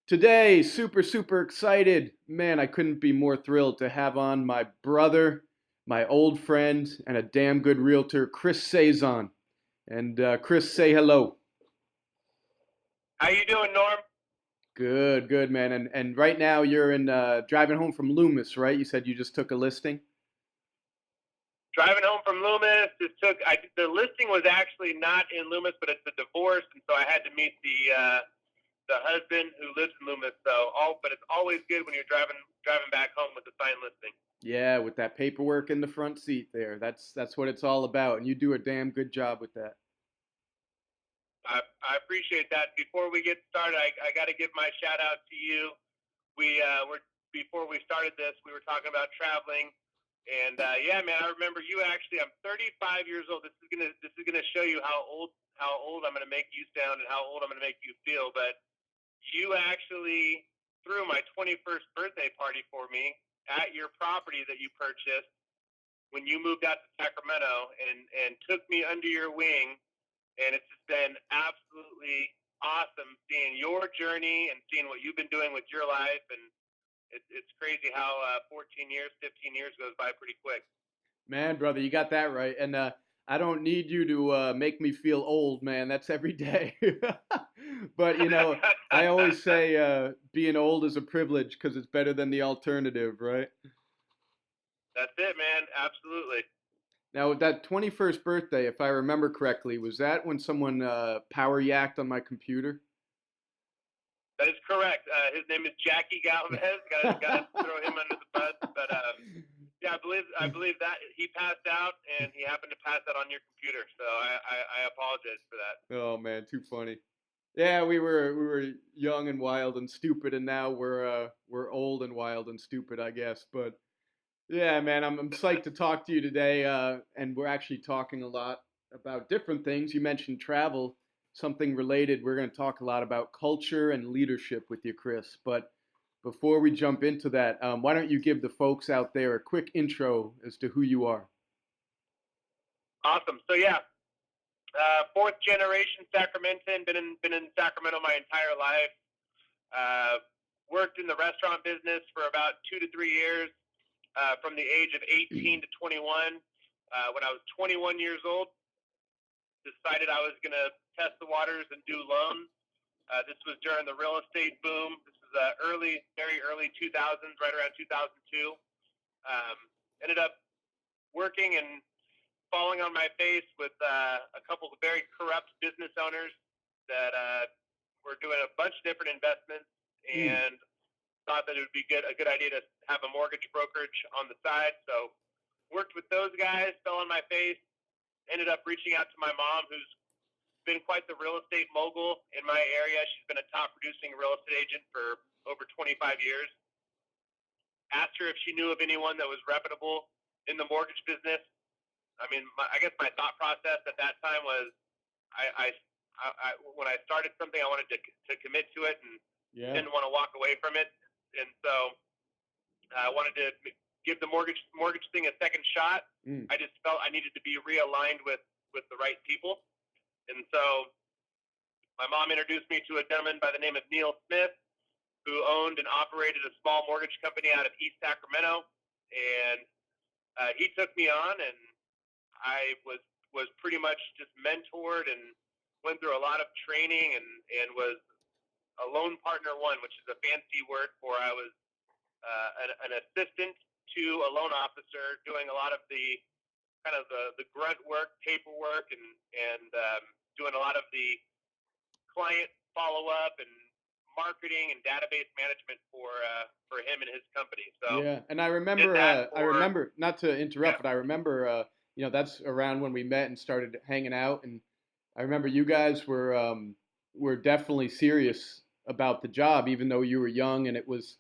Today, super excited. Man, I couldn't be more thrilled to have on my brother, my old friend, and a damn good realtor, Chris Saizan. And Chris, say hello. How you doing, Norm? Good, man. And right now you're in driving home from Loomis, right? You said you just took a listing. Driving home from Loomis. The listing was actually not in Loomis, but it's a divorce, and so I had to meet the husband who lives in Loomis. But it's always good when you're driving back home with a signed listing. Yeah, with that paperwork in the front seat there. That's what it's all about, and you do a damn good job with that. I appreciate that. Before we get started, I got to give my shout out to you. We were Before we started this, we were talking about traveling. And yeah, man, I remember you actually. I'm 35 years old. This is gonna show you how old I'm gonna make you sound and how old I'm gonna make you feel. But you actually threw my 21st birthday party for me at your property that you purchased when you moved out to Sacramento and took me under your wing. And it's just been absolutely awesome seeing your journey and seeing what you've been doing with your life. And it's crazy how 14 years, 15 years goes by pretty quick. Man, brother, you got that right. And I don't need you to make me feel old, man. That's every day. But I always say being old is a privilege because it's better than the alternative, right? That's it, man. Absolutely. Now, that 21st birthday, if I remember correctly, was that when someone power yacked on my computer? That is correct. His name is Jackie Galvez. Got to throw him under the bus. But yeah, I believe that he passed out, and he happened to pass out on your computer. So I apologize for that. Oh man, too funny. Yeah, we were young and wild and stupid, and now we're old and wild and stupid, I guess. But yeah, man, I'm psyched to talk to you today, and we're actually talking a lot about different things. You mentioned travel, something related. We're going to talk a lot about culture and leadership with you, Chris. But before we jump into that, why don't you give the folks out there a quick intro as to who you are? Awesome. So yeah, fourth generation Sacramentan. Been in Sacramento my entire life. Uh, Worked in the restaurant business for about 2 to 3 years, from the age of 18 to 21. When I was 21 years old, decided I was going to test the waters and do loans. This was during the real estate boom. This was very early 2000s, right around 2002. Ended up working and falling on my face with a couple of very corrupt business owners that were doing a bunch of different investments, Mm. and thought that it would be a good idea to have a mortgage brokerage on the side. So worked with those guys, fell on my face, ended up reaching out to my mom, who's been quite the real estate mogul in my area. She's been a top producing real estate agent for over 25 years. Asked her if she knew of anyone that was reputable in the mortgage business. I mean, I guess my thought process at that time was, when I started something, I wanted to commit to it and Yeah. didn't want to walk away from it. And so I wanted to give the mortgage thing a second shot. Mm. I just felt I needed to be realigned with the right people. And so my mom introduced me to a gentleman by the name of Neil Smith, who owned and operated a small mortgage company out of East Sacramento. And he took me on, and I was pretty much just mentored and went through a lot of training, and was a loan partner one, which is a fancy word for I was an assistant to a loan officer, doing a lot of the kind of the grunt work, paperwork, and doing a lot of the client follow up and marketing and database management for him and his company. So Yeah, and I did remember, that I for remember, not to interrupt, yeah. but I remember, that's around when we met and started hanging out, and I remember you guys were definitely serious about the job, even though you were young and it was,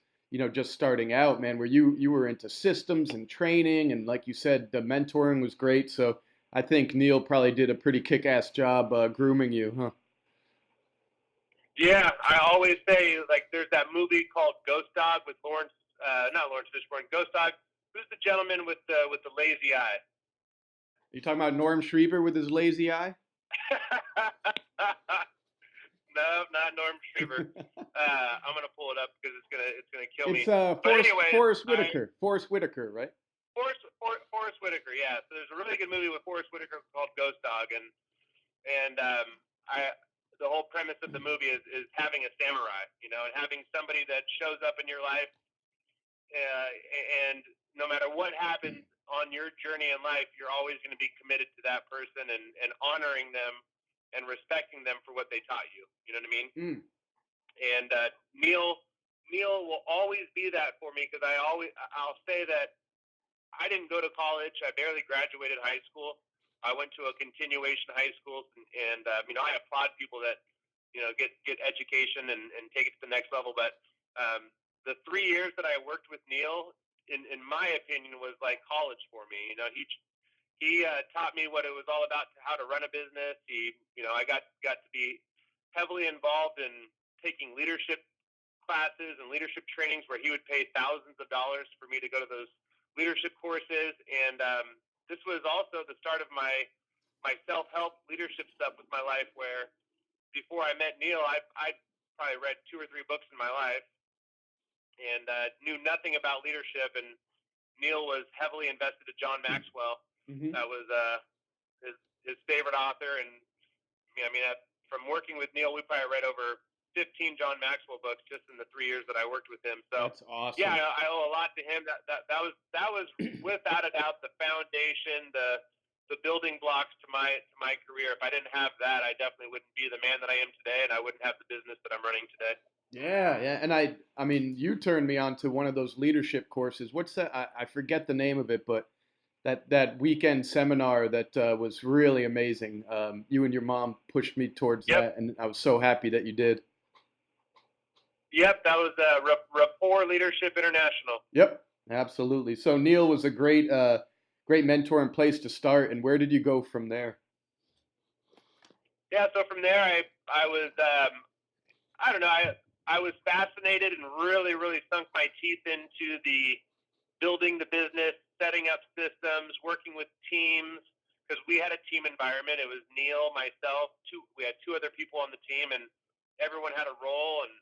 just starting out, man. Where you were into systems and training, and like you said, the mentoring was great. So I think Neil probably did a pretty kick-ass job grooming you, huh? Yeah, I always say, like, there's that movie called Ghost Dog with not Lawrence Fishburne. Ghost Dog. Who's the gentleman with the lazy eye? You talking about Norm Schriever with his lazy eye? No, not Norm Shriver. I'm gonna pull up because it's gonna kill me. It's But anyways, Forrest Whitaker. Forrest Whitaker, right? Forrest Whitaker, yeah. So there's a really good movie with Forrest Whitaker called Ghost Dog, and I the whole premise of the movie is having a samurai, you know, and having somebody that shows up in your life, and no matter what happens on your journey in life, you're always going to be committed to that person and honoring them and respecting them for what they taught you. You know what I mean? Mm. And Neil will always be that for me because I'll say that I didn't go to college. I barely graduated high school. I went to a continuation high school, and you know, I applaud people that, you know, get education and take it to the next level. But the 3 years that I worked with Neil, in my opinion, was like college for me. You know, he taught me what it was all about, how to run a business. You know, I got to be heavily involved in taking leadership classes and leadership trainings where he would pay thousands of dollars for me to go to those leadership courses. And this was also the start of my self-help leadership stuff with my life, where before I met Neil, I probably read 2 or 3 books in my life and knew nothing about leadership. And Neil was heavily invested in John Maxwell. Mm-hmm. That was his favorite author. And I mean, from working with Neil, we probably read over 15 John Maxwell books just in the 3 years that I worked with him. So that's awesome. Yeah, I owe a lot to him. That was without a doubt the foundation, the building blocks to my career. If I didn't have that, I definitely wouldn't be the man that I am today, and I wouldn't have the business that I'm running today. Yeah, and I mean, you turned me on to one of those leadership courses. What's that? I forget the name of it, but that weekend seminar that was really amazing. You and your mom pushed me towards that, and I was so happy that you did. Yep, that was Rapport Leadership International. Yep, absolutely. So Neil was a great mentor and place to start. And where did you go from there? Yeah, so from there, I was I don't know, I was fascinated and really sunk my teeth into the building the business, setting up systems, working with teams, because we had a team environment. It was Neil, myself, we had 2 other people on the team, and everyone had a role, and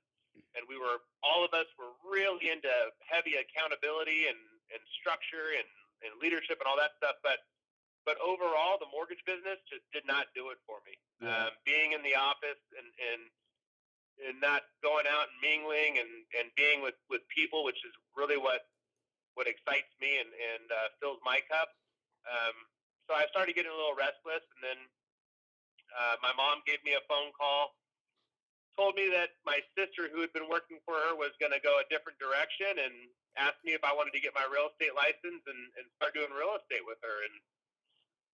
all of us were really into heavy accountability and structure and leadership and all that stuff. But overall, the mortgage business just did not do it for me. Yeah. Being in the office and not going out and mingling and being with people, which is really what excites me and fills my cup. So I started getting a little restless, and then my mom gave me a phone call, told me that my sister, who had been working for her, was going to go a different direction, and asked me if I wanted to get my real estate license and start doing real estate with her. And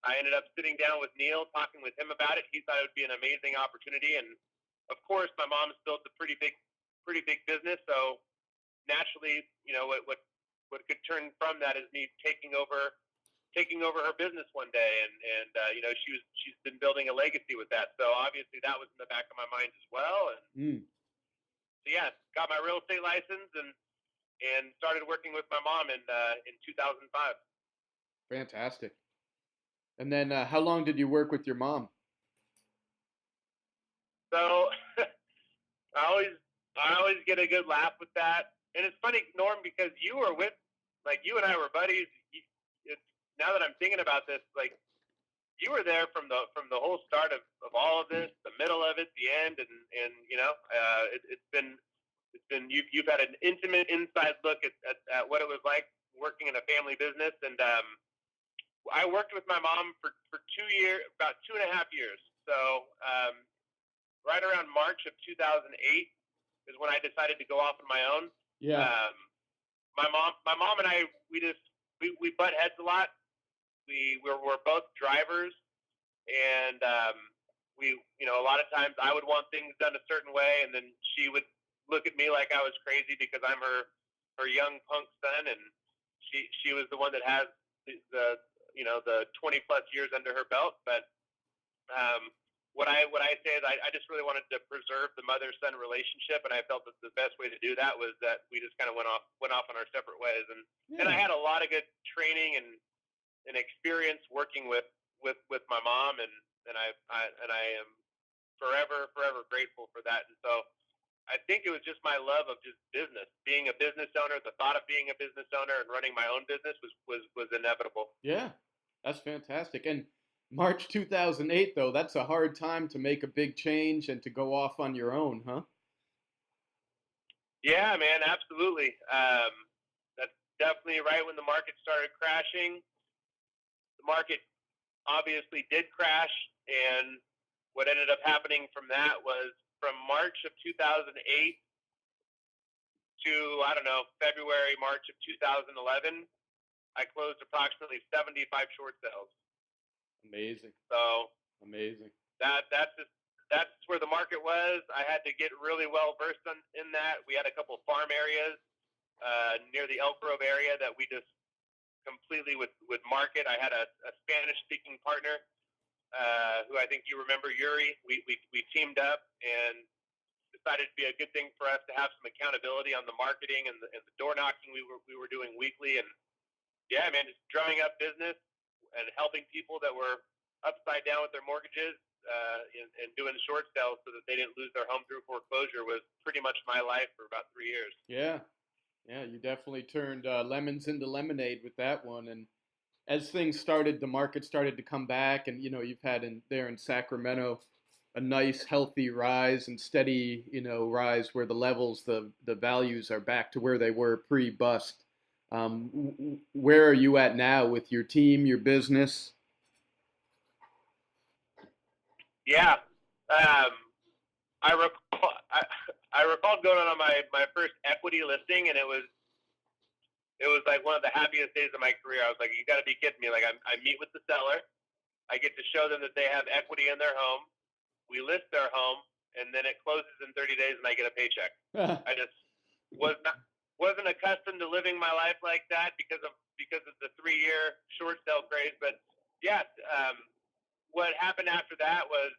I ended up sitting down with Neil, talking with him about it. He thought it would be an amazing opportunity, and of course, my mom's built a pretty big business. So naturally, you know, what could turn from that is me taking over her business one day, and you know, she's been building a legacy with that. So obviously, that was in the back of my mind as well. And so yeah, got my real estate license and started working with my mom in 2005. Fantastic. And then how long did you work with your mom? So I always get a good laugh with that. And it's funny, Norm, because you and I were buddies. Now that I'm thinking about this, like, you were there from the whole start of all of this, the middle of it, the end, and you know, it's been you've had an intimate inside look at what it was like working in a family business. And I worked with my mom for 2 years, about 2.5 years. So right around March of 2008 is when I decided to go off on my own. Yeah. My mom and I, we butt heads a lot. We're both drivers, and you know, a lot of times I would want things done a certain way, and then she would look at me like I was crazy because I'm her young punk son, and she was the one that has the you know, the 20 plus years under her belt. But what I say is I just really wanted to preserve the mother-son relationship, and I felt that the best way to do that was that we just kind of went off on our separate ways. And I had a lot of good training and experience working with my mom, and I am forever grateful for that. And so I think it was just my love of just business, being a business owner. The thought of being a business owner and running my own business was inevitable. Yeah, that's fantastic. And March 2008, though, that's a hard time to make a big change and to go off on your own, huh? Yeah, man, absolutely. That's definitely right when the market started crashing. The market obviously did crash, and what ended up happening from that was from March of 2008 to, I don't know, February, March of 2011, I closed approximately 75 short sales. Amazing. So Amazing. that's where the market was. I had to get really well versed in that. We had a couple of farm areas near the Elk Grove area that we just completely would market. I had a Spanish speaking partner who I think you remember, Yuri. We teamed up and decided to be a good thing for us to have some accountability on the marketing and the door knocking we were doing weekly. And yeah, man, just drumming up business and helping people that were upside down with their mortgages and doing short sales so that they didn't lose their home through foreclosure was pretty much my life for about 3 years. Yeah. Yeah, you definitely turned lemons into lemonade with that one. And as things started, the market started to come back, and you've had in Sacramento a nice healthy rise and steady rise where the levels, the values are back to where they were pre-bust. Where are you at now with your team, your business? Yeah, I recall I recall going on my first equity listing, and it was like one of the happiest days of my career. I was like, you got to be kidding me! Like I meet with the seller, I get to show them that they have equity in their home. We list their home, and then it closes in 30 days, and I get a paycheck. I just wasn't accustomed to living my life like that because of the 3-year short sale craze. But yeah, what happened after that was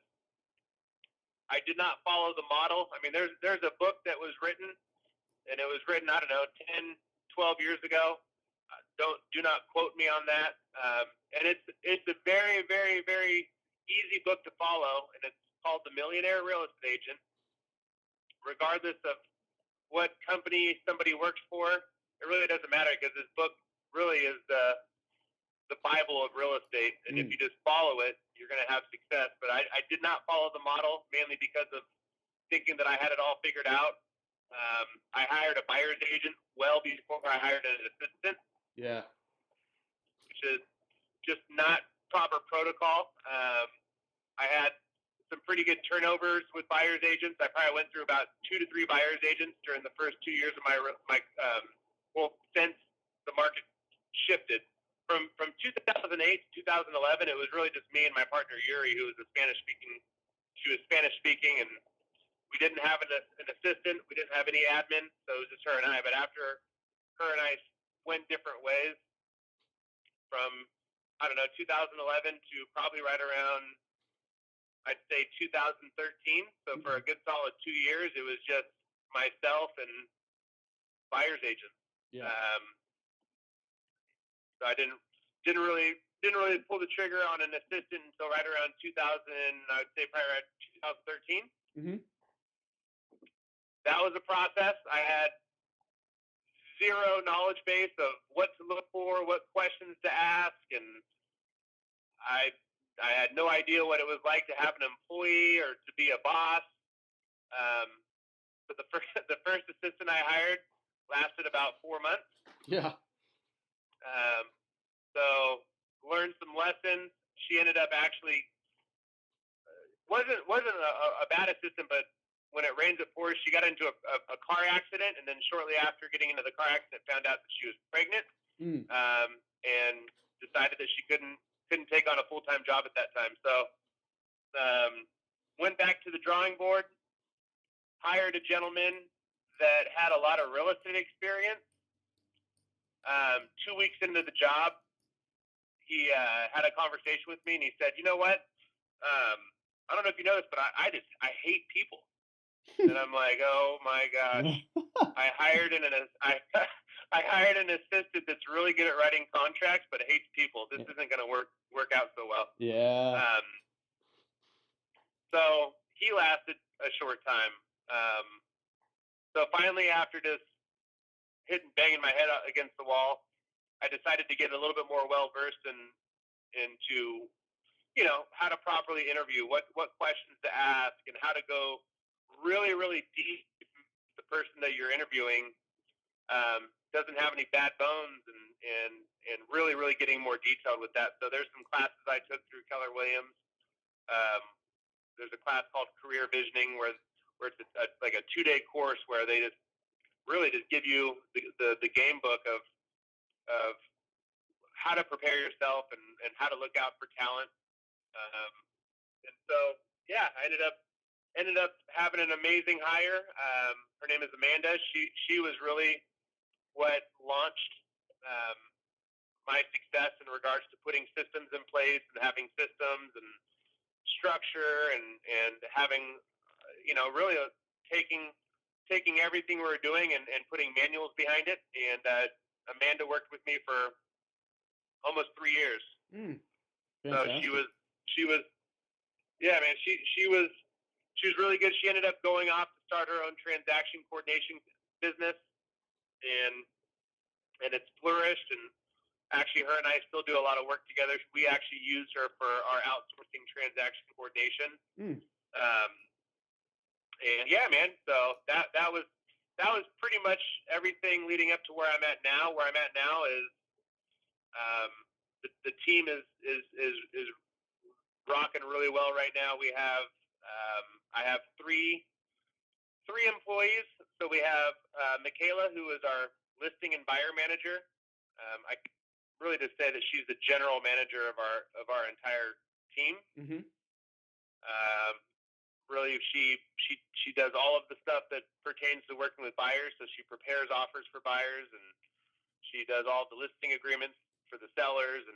I did not follow the model. I mean, there's a book that was written, and it was written, I don't know, 10, 12 years ago. Do not quote me on that. And it's a very, very, very easy book to follow, and it's called The Millionaire Real Estate Agent. Regardless of what company somebody works for, it really doesn't matter because this book really is the Bible of real estate. And if you just follow it, you're going to have success. But I did not follow the model mainly because of thinking that I had it all figured out. I hired a buyer's agent well before I hired an assistant. Yeah. Which is just not proper protocol. I had some pretty good turnovers with buyer's agents. I probably went through about 2 to 3 buyer's agents during the first 2 years of my since the market shifted. From 2008 to 2011, it was really just me and my partner Yuri, who was Spanish speaking. She was Spanish speaking, and we didn't have an assistant. We didn't have any admin, so it was just her and I. But after her and I went different ways, from I don't know 2011 to probably right around I'd say 2013. So for a good solid 2 years, it was just myself and buyer's agent. Yeah. So I didn't really pull the trigger on an assistant until right around 2000. I would say probably around 2013. Mm-hmm. That was a process. I had zero knowledge base of what to look for, what questions to ask, and I had no idea what it was like to have an employee or to be a boss. But the first assistant I hired lasted about 4 months. Yeah. So learned some lessons. She ended up actually wasn't a bad assistant, but when it rains, it pours. She got into a car accident, and then shortly after getting into the car accident, found out that she was pregnant, and decided that she couldn't take on a full-time job at that time. So went back to the drawing board, hired a gentleman that had a lot of real estate experience. 2 weeks into the job, he had a conversation with me, and he said, "You know what? I don't know if you know this, but I hate people." And I'm like, "Oh my gosh!" I hired an assistant that's really good at writing contracts, but hates people. This isn't going to work out so well. Yeah. So he lasted a short time. So finally, after just banging my head against the wall, I decided to get a little bit more well-versed into, how to properly interview, what questions to ask, and how to go really, really deep with the person that you're interviewing. Doesn't have any bad bones, and really, really getting more detailed with that. So there's some classes I took through Keller Williams. There's a class called Career Visioning where it's like a 2-day course where they just really just give you the game book of how to prepare yourself and how to look out for talent. And so, yeah, I ended up having an amazing hire. Her name is Amanda. She was really what launched my success in regards to putting systems in place and having systems and structure and having, really taking everything we were doing and putting manuals behind it. And Amanda worked with me for almost 3 years. So she was, yeah, man, she was really good. She ended up going off to start her own transaction coordination business, and it's flourished. And actually, her and I still do a lot of work together. We actually use her for our outsourcing transaction coordination. And yeah, man. So that was pretty much everything leading up to where I'm at now. Where I'm at now is the team is rocking really well right now. We have I have three employees. So we have Michaela, who is our listing and buyer manager. I can really just say that she's the general manager of our entire team. Mm-hmm. Really, she does all of the stuff that pertains to working with buyers. So she prepares offers for buyers, and she does all the listing agreements for the sellers, and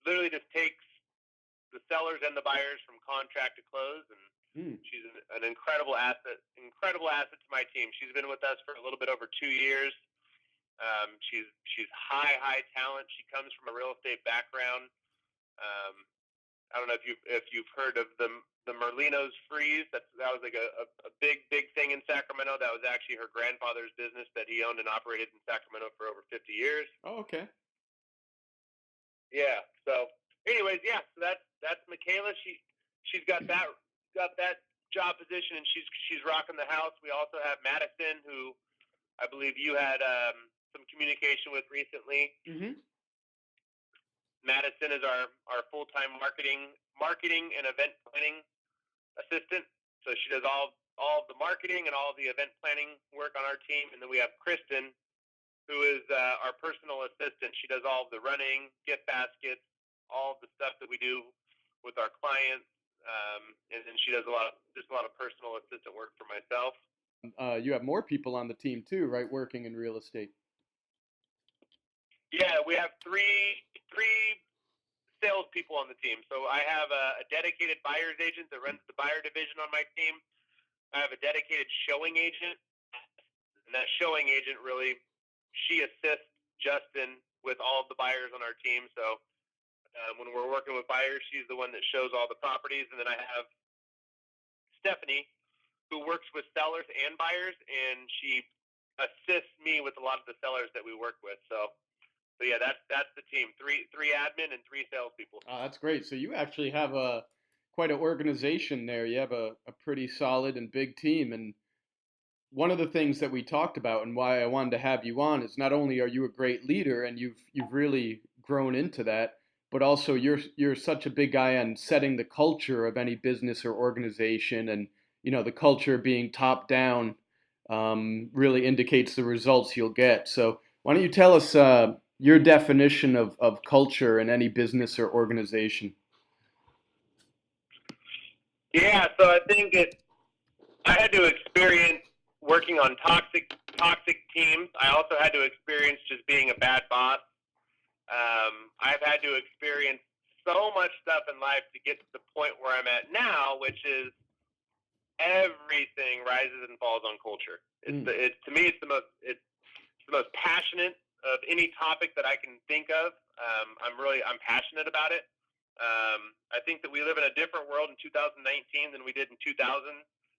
literally just takes the sellers and the buyers from contract to close. And she's an incredible asset to my team. She's been with us for a little bit over 2 years. She's high talent. She comes from a real estate background. I don't know if you've heard of the Merlino's Freeze. That was like a big thing in Sacramento. That was actually her grandfather's business that he owned and operated in Sacramento for over 50 years. Oh, okay. Yeah. So, anyways, yeah. So that's Michaela. She's got that job position, and she's rocking the house. We also have Madison, who I believe you had some communication with recently. Mm-hmm. Madison is our full-time marketing and event planning assistant. So she does all of the marketing and all of the event planning work on our team. And then we have Kristen, who is our personal assistant. She does all of the running, gift baskets, all of the stuff that we do with our clients. And then she does a lot of personal assistant work for myself. You have more people on the team too, right? Working in real estate. Yeah, we have three salespeople on the team. So I have a dedicated buyer's agent that runs the buyer division on my team. I have a dedicated showing agent, and that showing agent really, she assists Justin with all of the buyers on our team. So when we're working with buyers, she's the one that shows all the properties. And then I have Stephanie, who works with sellers and buyers, and she assists me with a lot of the sellers that we work with. So yeah, that's the team. Three admin and 3 salespeople. Oh, that's great. So you actually have quite an organization there. You have a pretty solid and big team. And one of the things that we talked about and why I wanted to have you on is not only are you a great leader and you've really grown into that, but also you're such a big guy on setting the culture of any business or organization, and the culture being top down really indicates the results you'll get. So why don't you tell us your definition of culture in any business or organization? Yeah, so I think I had to experience working on toxic teams. I also had to experience just being a bad boss. I've had to experience so much stuff in life to get to the point where I'm at now, which is everything rises and falls on culture. To me, it's the most passionate of any topic that I can think of. I'm passionate about it. I think that we live in a different world in 2019 than we did in 2000,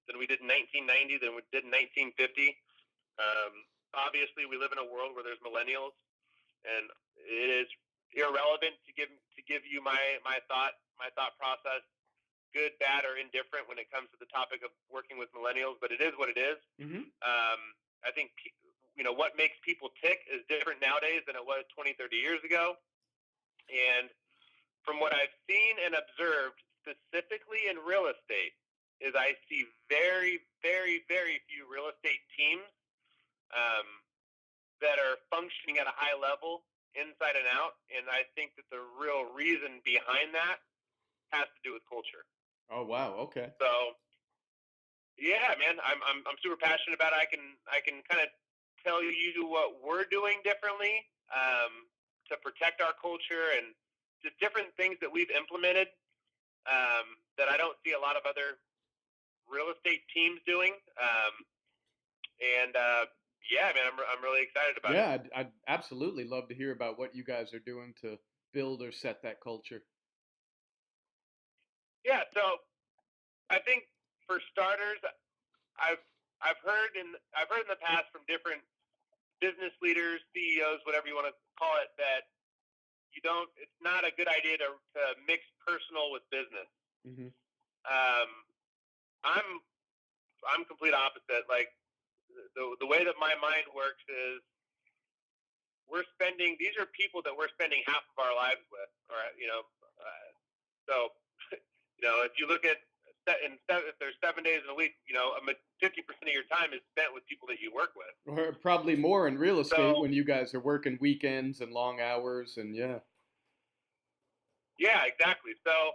than we did in 1990, than we did in 1950. Obviously, we live in a world where there's millennials, and it is irrelevant to give you my thought process, good, bad, or indifferent when it comes to the topic of working with millennials. But it is what it is. Mm-hmm. I think what makes people tick is different nowadays than it was 20, 30 years ago. And from what I've seen and observed, specifically in real estate, is I see very, very, very few real estate teams that are functioning at a high level inside and out. And I think that the real reason behind that has to do with culture. Oh, wow. Okay. So, yeah, man, I'm super passionate about it. I can kind of tell you what we're doing differently to protect our culture, and just different things that we've implemented that I don't see a lot of other real estate teams doing. Yeah, man, I'm really excited about it. Yeah, I'd absolutely love to hear about what you guys are doing to build or set that culture. Yeah, so I think for starters, I've heard in the past from different business leaders, CEOs, whatever you want to call it, that it's not a good idea to mix personal with business. Mm-hmm. I'm complete opposite. Like the way that my mind works is these are people that we're spending half of our lives with, or so if you look at if there's 7 days in a week, 50% of your time is spent with people that you work with. Or probably more in real estate when you guys are working weekends and long hours, and yeah. Yeah, exactly. So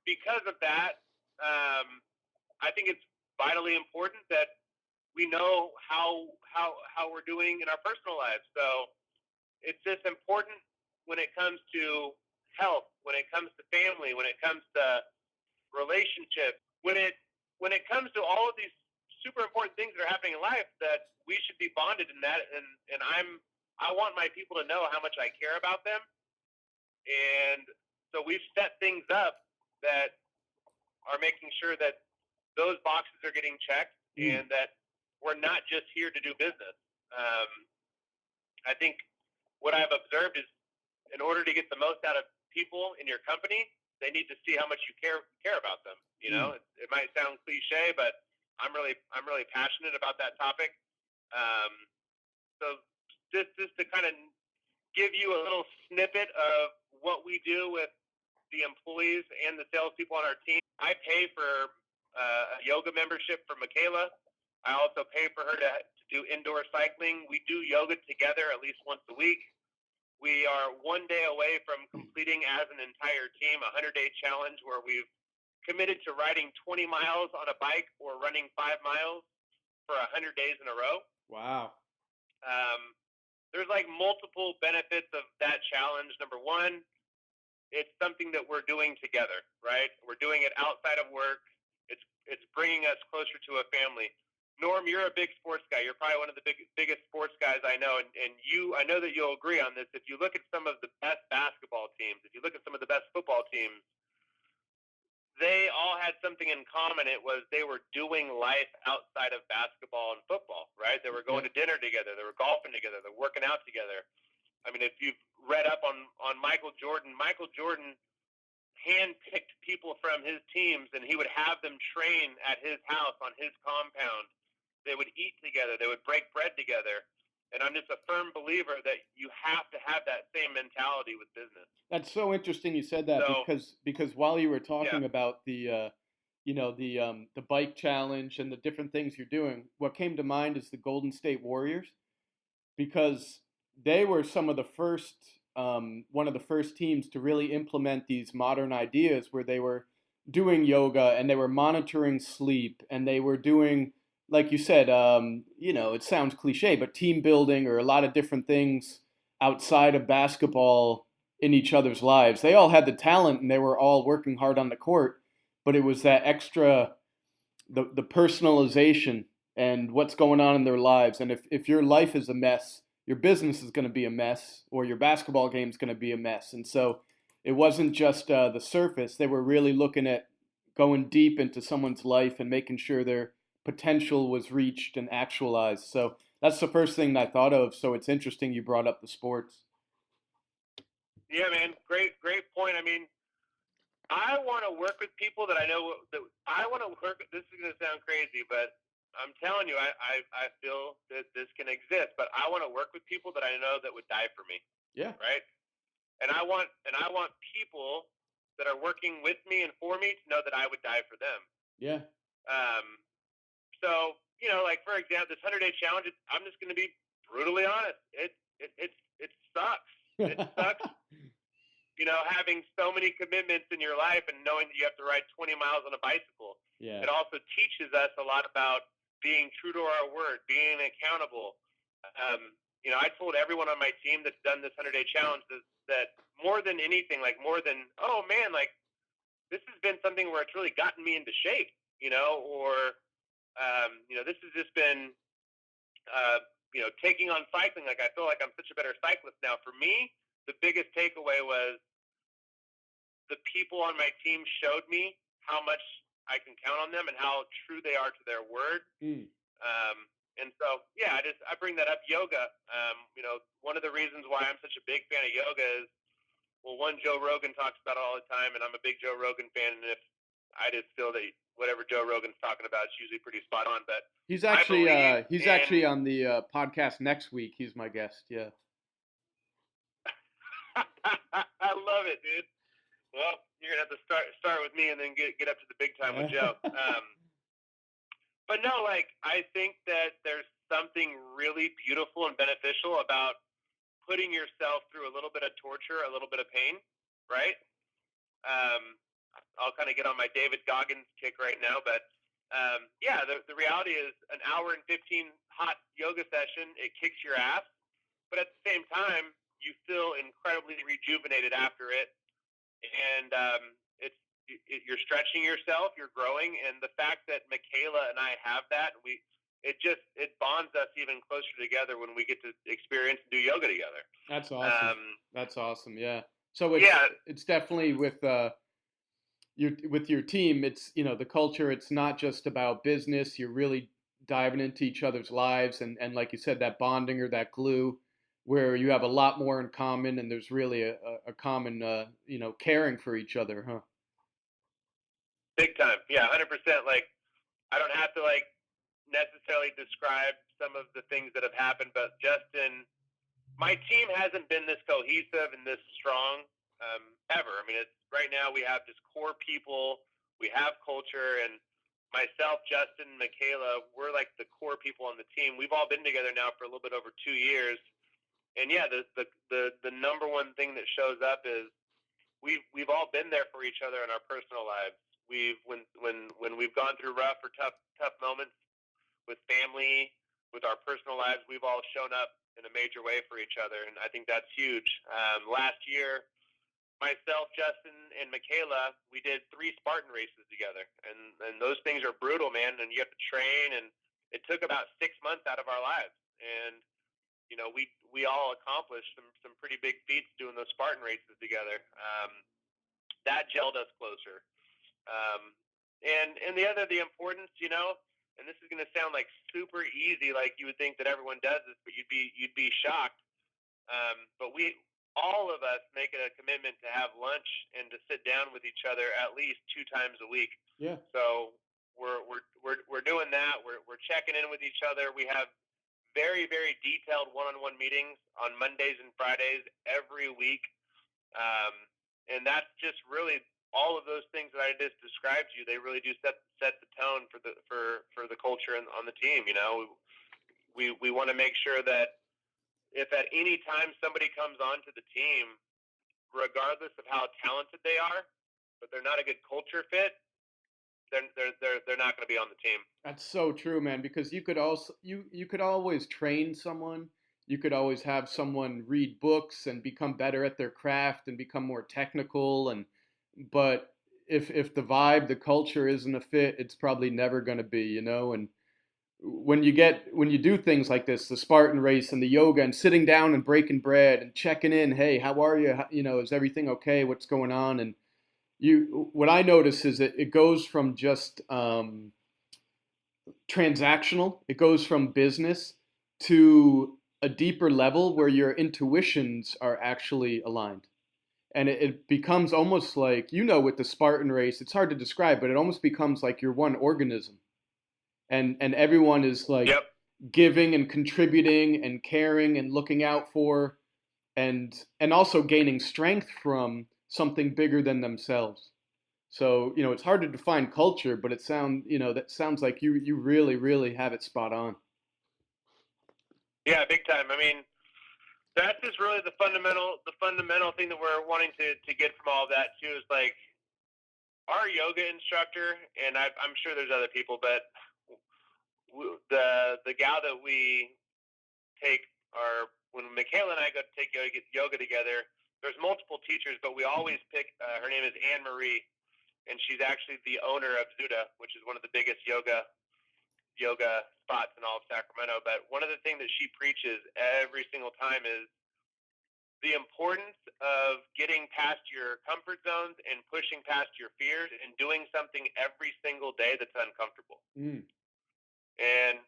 because of that, I think it's vitally important that we know how we're doing in our personal lives. So it's just important when it comes to health, when it comes to family, when it comes to relationships, when it comes to all of these super important things that are happening in life, that we should be bonded in that. And I want my people to know how much I care about them. And so we've set things up that are making sure that those boxes are getting checked, and that we're not just here to do business. I think what I've observed is, in order to get the most out of people in your company, they need to see how much you care about them. It might sound cliche, but I'm really passionate about that topic. So just to kind of give you a little snippet of what we do with the employees and the salespeople on our team. I pay for a yoga membership for Michaela. I also pay for her to do indoor cycling. We do yoga together at least once a week. We are 1 day away from completing as an entire team a 100-day challenge where we've committed to riding 20 miles on a bike or running 5 miles for 100 days in a row. Wow. There's like multiple benefits of that challenge. Number one, it's something that we're doing together, right? We're doing it outside of work. It's bringing us closer to a family. Norm, you're a big sports guy. You're probably one of the biggest sports guys I know, and I know that you'll agree on this. If you look at some of the best basketball teams, if you look at some of the best football teams, they all had something in common. It was they were doing life outside of basketball and football, right? They were going to dinner together. They were golfing together. They're working out together. I mean, if you've read up on Michael Jordan handpicked people from his teams, and he would have them train at his house on his compound. They would eat together. They would break bread together. And I'm just a firm believer that you have to have that same mentality with business. That's so interesting you said that, because while you were talking about the bike challenge and the different things you're doing, what came to mind is the Golden State Warriors, because they were some of the first, one of the first teams to really implement these modern ideas where they were doing yoga and they were monitoring sleep and they were doing, like you said, it sounds cliche, but team building or a lot of different things outside of basketball in each other's lives. They all had the talent and they were all working hard on the court, but it was that extra, the personalization and what's going on in their lives. And if your life is a mess, your business is going to be a mess, or your basketball game is going to be a mess. And so it wasn't just the surface. They were really looking at going deep into someone's life and making sure they're potential was reached and actualized. So that's the first thing I thought of. So it's interesting you brought up the sports. Yeah, man, great point. I mean, I want to work with people that I know that I want to work. This is going to sound crazy, but I'm telling you, I feel that this can exist. But I want to work with people that I know that would die for me, Yeah, right? And I want people that are working with me and for me to know that I would die for them. yeah, Um, so like for example, this 100-day challenge. I'm just going to be brutally honest. It sucks. It sucks. Having so many commitments in your life and knowing that you have to ride 20 miles on a bicycle. yeah. It also teaches us a lot about being true to our word, being accountable. I told everyone on my team that's done this 100-day challenge that more than anything, like more than, oh man, like this has been something where it's really gotten me into shape, or, this has just been, taking on cycling. Like I feel like I'm such a better cyclist now. For me, the biggest takeaway was the people on my team showed me how much I can count on them and how true they are to their word. Mm. And so, yeah, I bring that up. Yoga. One of the reasons why I'm such a big fan of yoga is, well, one, Joe Rogan talks about it all the time, and I'm a big Joe Rogan fan. And if I just feel that whatever Joe Rogan's talking about is usually pretty spot on. But He's I actually believe he's in. actually on the podcast next week. He's my guest. Yeah. I love it, dude. Well, you're gonna have to start with me and then get up to the big time with Joe. But no, like I think that there's something really beautiful and beneficial about putting yourself through a little bit of torture, a little bit of pain, right? Um, I'll kind of get on my David Goggins kick right now, but yeah, the reality is an hour and 15 hot yoga session, it kicks your ass, but at the same time, you feel incredibly rejuvenated after it, and you're stretching yourself, you're growing, and the fact that Michaela and I have that, it bonds us even closer together when we get to experience and do yoga together. That's awesome. That's awesome. Yeah. So Yeah, it's definitely with your team. It's the culture. It's not just about business. You're really diving into each other's lives, and like you said, that bonding or that glue, where you have a lot more in common, and there's really a common caring for each other, huh? big time. Yeah, 100%. Like I don't have to like necessarily describe some of the things that have happened, but Justin, my team hasn't been this cohesive and this strong ever. I mean, it's right now we have just core people, we have culture, and myself, Justin, Michaela, we're like the core people on the team. We've all been together now for a little bit over 2 years, and yeah, the number one thing that shows up is we've all been there for each other in our personal lives. When we've gone through rough or tough moments with family, with our personal lives, we've all shown up in a major way for each other, and I think that's huge. Last year, myself, Justin, and Michaela, we did 3 Spartan races together, and those things are brutal, man. And you have to train, and it took about 6 months out of our lives, and we all accomplished some pretty big feats doing those Spartan races together. That gelled us closer. And the importance, and this is going to sound like super easy, like you would think that everyone does this, but you'd be shocked. But all of us make it a commitment to have lunch and to sit down with each other at least 2 times a week. Yeah. So we're doing that. We're checking in with each other. We have very, very detailed one-on-one meetings on Mondays and Fridays every week. And that's just really all of those things that I just described to you. They really do set the tone for the culture on the team. We want to make sure that if at any time somebody comes onto the team, regardless of how talented they are, but they're not a good culture fit, they're not going to be on the team. That's so true, man. Because you could always train someone. You could always have someone read books and become better at their craft and become more technical. But if the vibe, the culture isn't a fit, it's probably never going to be. And when you do things like this, the Spartan race and the yoga and sitting down and breaking bread and checking in, hey, how are you? Is everything okay? What's going on? And what I notice is that it goes from just transactional. It goes from business to a deeper level where your intuitions are actually aligned. And it becomes almost like, with the Spartan race, it's hard to describe, but it almost becomes like you're one organism. And everyone is like Yep. giving and contributing and caring and looking out for and also gaining strength from something bigger than themselves. So, it's hard to define culture, but that sounds like you really, really have it spot on. Yeah, big time. I mean, that's just really the fundamental thing that we're wanting to get from all of that too is like our yoga instructor, and I'm sure there's other people, but the gal that we take our when Michaela and I go to take yoga together, there's multiple teachers, but we always pick. Her name is Anne Marie, and she's actually the owner of Zuda, which is one of the biggest yoga spots in all of Sacramento. But one of the things that she preaches every single time is the importance of getting past your comfort zones and pushing past your fears and doing something every single day that's uncomfortable. And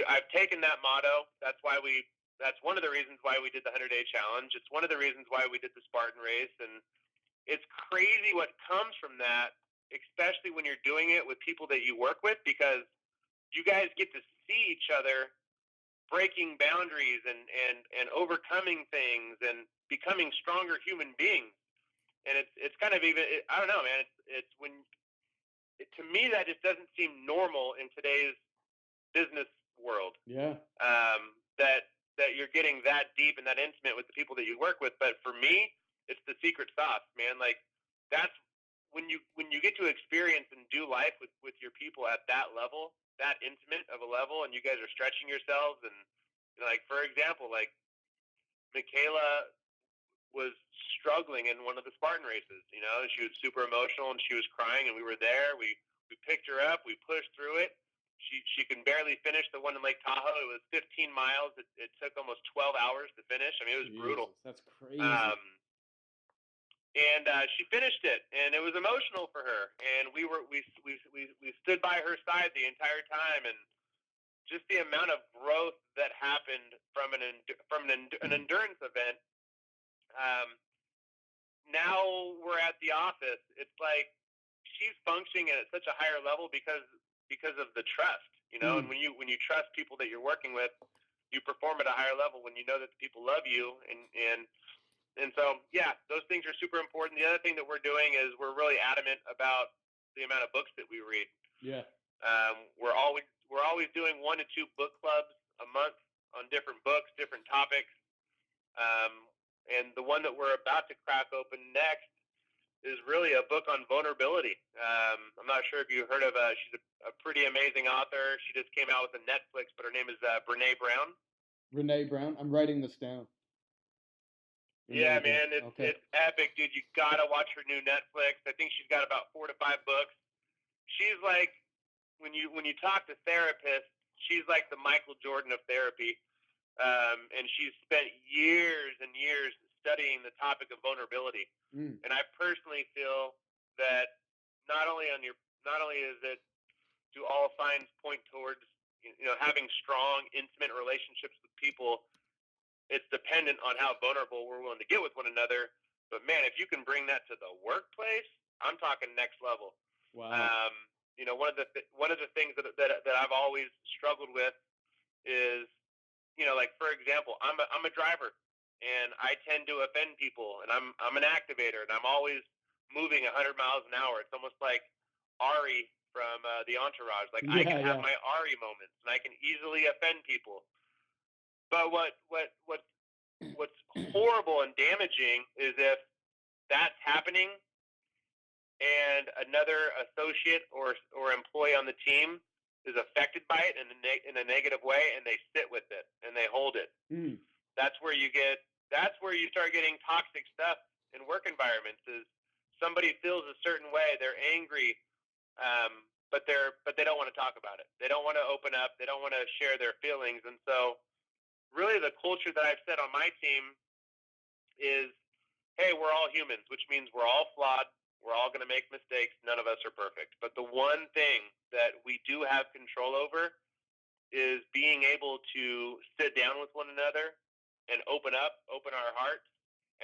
I've taken that motto. That's one of the reasons why we did the 100-day challenge. It's one of the reasons why we did the Spartan race. And it's crazy what comes from that, especially when you're doing it with people that you work with, because you guys get to see each other breaking boundaries and overcoming things and becoming stronger human beings. And it's kind of even, I don't know, man. It's when, to me, that just doesn't seem normal in today's business world. Yeah. That you're getting that deep and that intimate with the people that you work with. But for me, it's the secret sauce, man. Like that's when you get to experience and do life with your people at that level, that intimate of a level, and you guys are stretching yourselves. And like, for example, like Michaela was struggling in one of the Spartan races. She was super emotional and she was crying, and we were there. We picked her up. We pushed through it. She can barely finish the one in Lake Tahoe. It was 15 miles. It took almost 12 hours to finish. I mean, it was brutal. That's crazy. And she finished it, and it was emotional for her. And we stood by her side the entire time, and just the amount of growth that happened from an endurance event. Now we're at the office. It's like she's functioning at such a higher level because of the trust, and when you trust people that you're working with, you perform at a higher level when you know that the people love you. And so, yeah, those things are super important. The other thing that we're doing is we're really adamant about the amount of books that we read. Yeah. We're always doing 1 to 2 book clubs a month on different books, different topics. And the one that we're about to crack open next is really a book on vulnerability. I'm not sure if you heard of she's a pretty amazing author. She just came out with a Netflix, but her name is Brene Brown. Brene Brown. I'm writing this down. Yeah, man, it's epic, dude. You gotta watch her new Netflix. I think she's got about 4 to 5 books. She's like, when you talk to therapists, she's like the Michael Jordan of therapy. And she's spent years and years studying the topic of vulnerability. And I personally feel that not only is it, do all signs point towards having strong, intimate relationships with people. It's dependent on how vulnerable we're willing to get with one another. But man, if you can bring that to the workplace, I'm talking next level. Wow. One of the things that I've always struggled with is, like, for example, I'm a driver, and I tend to offend people, and I'm an activator, and I'm always moving 100 miles an hour. It's almost like Ari from the Entourage. Like, I can have my Ari moments, and I can easily offend people. But what's horrible and damaging is if that's happening, and another associate or employee on the team is affected by it in a negative way, and they sit with it and they hold it. That's where you start getting toxic stuff in work environments. Is somebody feels a certain way, they're angry, but they don't want to talk about it. They don't want to open up. They don't want to share their feelings. And so, really, the culture that I've set on my team is, hey, we're all humans, which means we're all flawed. We're all going to make mistakes. None of us are perfect. But the one thing that we do have control over is being able to sit down with one another and open our hearts,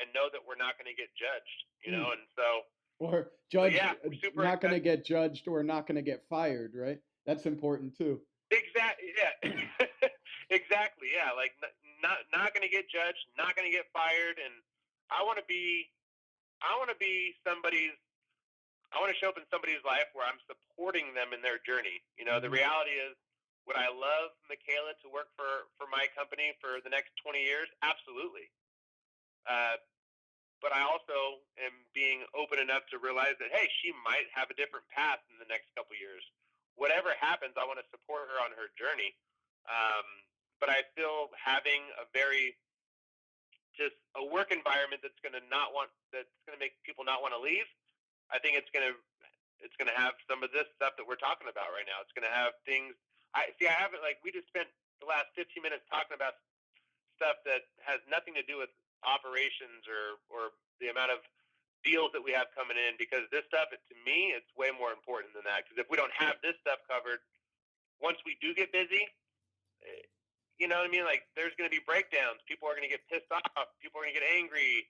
and know that we're not going to get judged, And so, or judged, yeah, we're super not going to excited. get judged or not going to get fired, right? That's important too. Exactly. Yeah. Exactly. Yeah. Like not going to get judged, not going to get fired, and I want to be somebody's. I want to show up in somebody's life where I'm supporting them in their journey. The reality is, would I love Michaela to work for my company for the next 20 years? Absolutely. But I also am being open enough to realize that, hey, she might have a different path in the next couple years. Whatever happens, I want to support her on her journey. But I feel having just a work environment that's going to make people not want to leave. I think it's going to have some of this stuff that we're talking about right now. It's going to have things. I haven't, we just spent the last 15 minutes talking about stuff that has nothing to do with operations or the amount of deals that we have coming in, because this stuff, to me, it's way more important than that. Because if we don't have this stuff covered, once we do get busy, you know what I mean? Like, there's going to be breakdowns. People are going to get pissed off. People are going to get angry.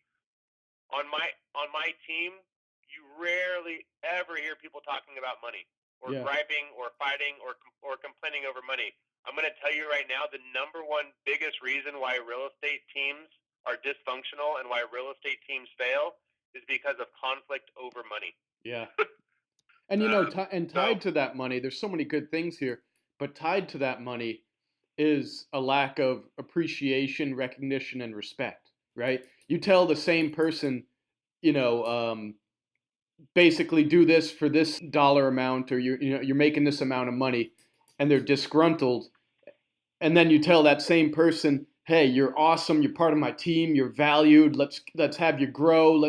On my team, you rarely ever hear people talking about money or griping or fighting or complaining over money. I'm going to tell you right now, the number one biggest reason why real estate teams are dysfunctional and why real estate teams fail is because of conflict over money. Yeah. And tied to that money, there's so many good things here, but tied to that money is a lack of appreciation, recognition, and respect, right? You tell the same person, basically do this for this dollar amount, or you're making this amount of money, and they're disgruntled, and then you tell that same person, hey, you're awesome, you're part of my team, you're valued, let's have you grow,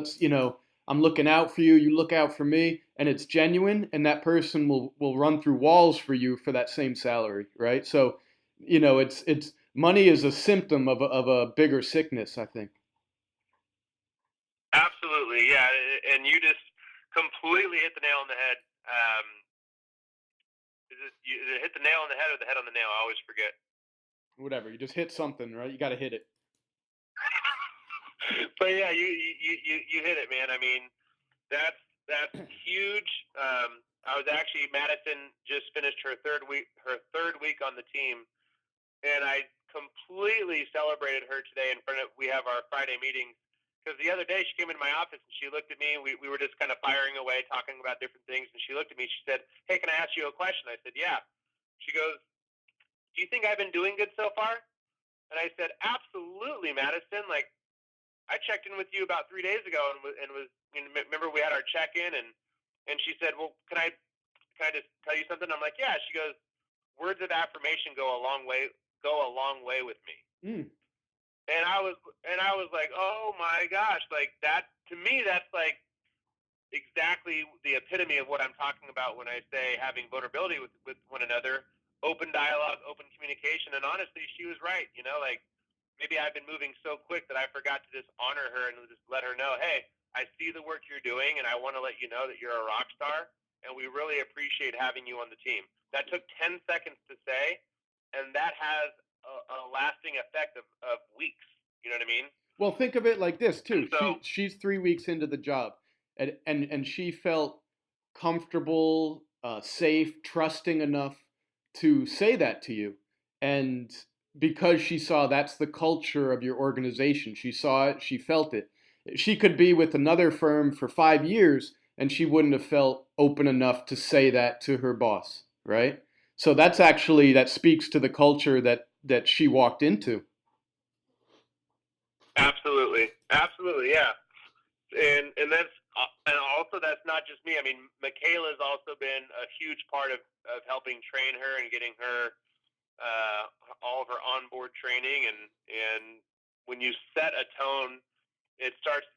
I'm looking out for you, you look out for me, and it's genuine, and that person will run through walls for you for that same salary, right? So, it's money is a symptom of a bigger sickness, I think. Absolutely, yeah, and you just completely hit the nail on the head. Is it hit the nail on the head or the head on the nail? I always forget. Whatever, you just hit something, right? You got to hit it. But yeah, you hit it, man. I mean, that's huge. I was actually, Madison just finished her third week on the team, and I completely celebrated her today in front of. We have our Friday meetings, because the other day she came into my office and she looked at me. We were just kind of firing away, talking about different things, and she looked at me. She said, "Hey, can I ask you a question?" I said, "Yeah." She goes, "Do you think I've been doing good so far?" And I said, "Absolutely, Madison. Like, I checked in with you about 3 days ago, remember we had our check-in, and she said, "Well, can I just tell you something?" I'm like, "Yeah." She goes, "Words of affirmation go a long way with me." And I was like, "Oh my gosh!" Like, that to me, that's like exactly the epitome of what I'm talking about when I say having vulnerability with one another, open dialogue, open communication. And honestly, she was right. Like, maybe I've been moving so quick that I forgot to just honor her and just let her know, hey, I see the work you're doing, and I want to let you know that you're a rock star, and we really appreciate having you on the team. That took 10 seconds to say, and that has a lasting effect of weeks. You know what I mean? Well, think of it like this too. So, She's 3 weeks into the job, and she felt comfortable, safe, trusting enough to say that to you, and because she saw that's the culture of your organization, she saw it, she felt it. She could be with another firm for 5 years, and she wouldn't have felt open enough to say that to her boss, right? So that speaks to the culture that she walked into. absolutely, yeah. And also, that's not just me. I mean, Michaela's also been a huge part of helping train her and getting her all of her onboard training, and when you set a tone, it starts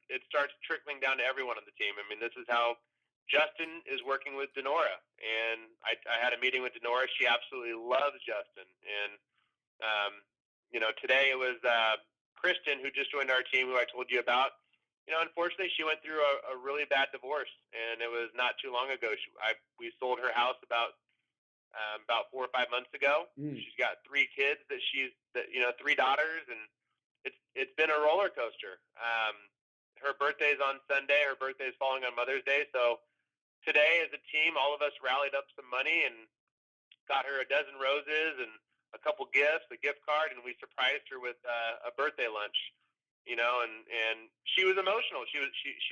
trickling down to everyone on the team. I mean, this is how Justin is working with Denora, and I had a meeting with Denora. She absolutely loves Justin, and today it was Kristen, who just joined our team, who I told you about. unfortunately, she went through a really bad divorce, and it was not too long ago. We sold her house about 4 or 5 months ago. She's got 3 kids that 3 daughters, and it's been a roller coaster. Her birthday's on Sunday. Her birthday's falling on Mother's Day. So today, as a team, all of us rallied up some money and got her a dozen roses and a couple gifts, a gift card, and we surprised her with a birthday lunch. And she was emotional. She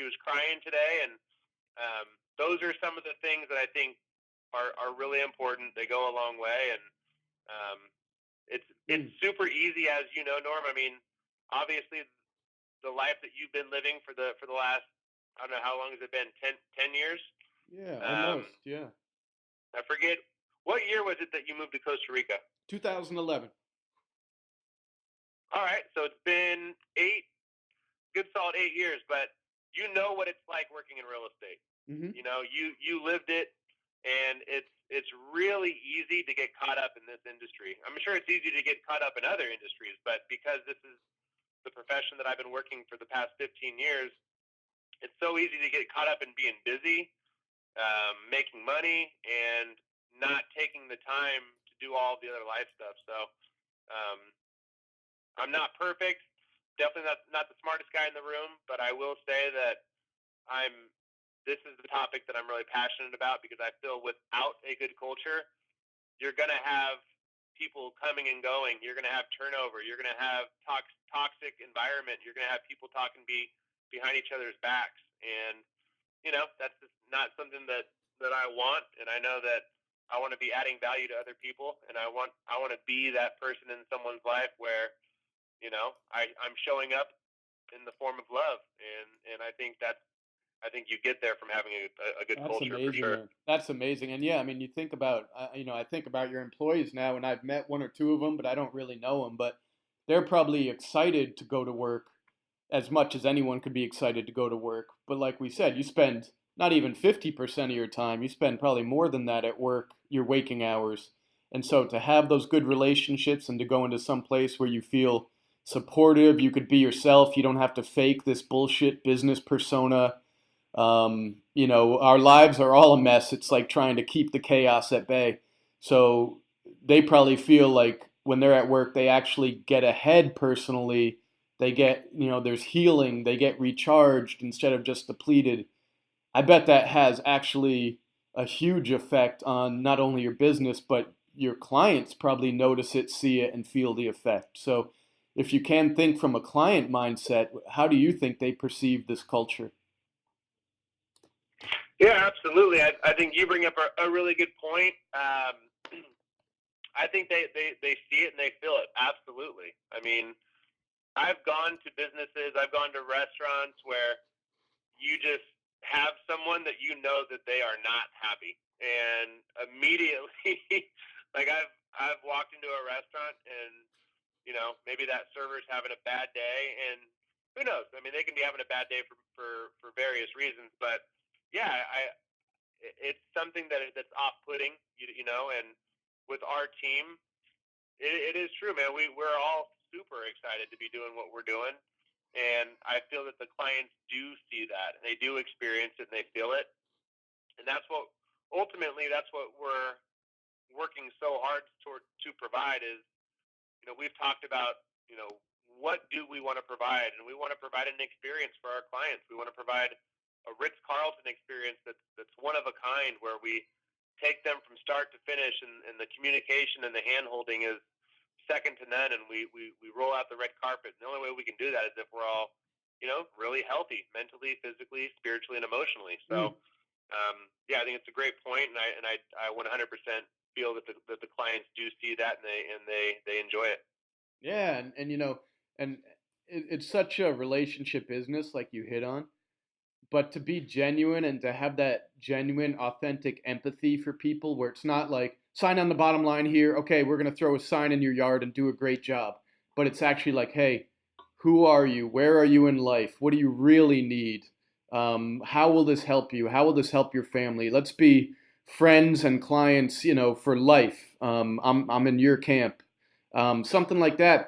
was crying today, and those are some of the things that I think are really important. They go a long way, and it's super easy, as you know, Norm. I mean, obviously, the life that you've been living for the last, I don't know, how long has it been, 10 years? Yeah, almost. Yeah. I forget, what year was it that you moved to Costa Rica? 2011. All right, so it's been good solid 8 years, but you know what it's like working in real estate. You lived it, and it's really easy to get caught up in this industry. I'm sure it's easy to get caught up in other industries, but because this is the profession that I've been working for the past 15 years, it's so easy to get caught up in being busy, making money, and not taking the time to do all the other life stuff. So I'm not perfect, definitely not the smartest guy in the room, but I will say that this is the topic that I'm really passionate about, because I feel without a good culture, you're going to have people coming and going. You're going to have turnover. You're going to have toxic environment. You're going to have people talking behind each other's backs. And, that's just not something that I want. And I know that I want to be adding value to other people. And I want to be that person in someone's life where, I'm showing up in the form of love. And I think you get there from having a good That's culture, amazing, for sure. man. That's amazing. And yeah, I mean, you think about, I think about your employees now, and I've met one or two of them, but I don't really know them. But they're probably excited to go to work as much as anyone could be excited to go to work. But like we said, you spend not even 50% of your time, you spend probably more than that at work, your waking hours. And so to have those good relationships and to go into some place where you feel supportive, you could be yourself, you don't have to fake this bullshit business persona. Our lives are all a mess. It's like trying to keep the chaos at bay. So they probably feel like when they're at work, they actually get ahead personally. They get, there's healing. They get recharged instead of just depleted. I bet that has actually a huge effect on not only your business, but your clients probably notice it, see it, and feel the effect. So if you can think from a client mindset, how do you think they perceive this culture? Yeah, absolutely. I think you bring up a really good point. I think they see it and they feel it. Absolutely. I mean, I've gone to businesses, I've gone to restaurants where you just have someone that that they are not happy, and immediately, like I've walked into a restaurant and maybe that server's having a bad day, and who knows? I mean, they can be having a bad day for various reasons, but yeah, it's something that's off-putting, and with our team, it is true, man. We're all super excited to be doing what we're doing, and I feel that the clients do see that, and they do experience it, and they feel it, and that's what we're working so hard to provide is, we've talked about, what do we want to provide, and we want to provide an experience for our clients. We want to provide a Ritz-Carlton experience that's one of a kind, where we take them from start to finish, and the communication and the hand-holding is second to none, and we roll out the red carpet. And the only way we can do that is if we're all, really healthy, mentally, physically, spiritually, and emotionally. So, yeah, I think it's a great point, and I 100% feel that the clients do see that, and they enjoy it. Yeah, and it's such a relationship business, like you hit on. But to be genuine and to have that genuine, authentic empathy for people, where it's not like sign on the bottom line here, okay, we're gonna throw a sign in your yard and do a great job, but it's actually like, hey, who are you? Where are you in life? What do you really need? How will this help you? How will this help your family? Let's be friends and clients, for life. I'm in your camp. Something like that.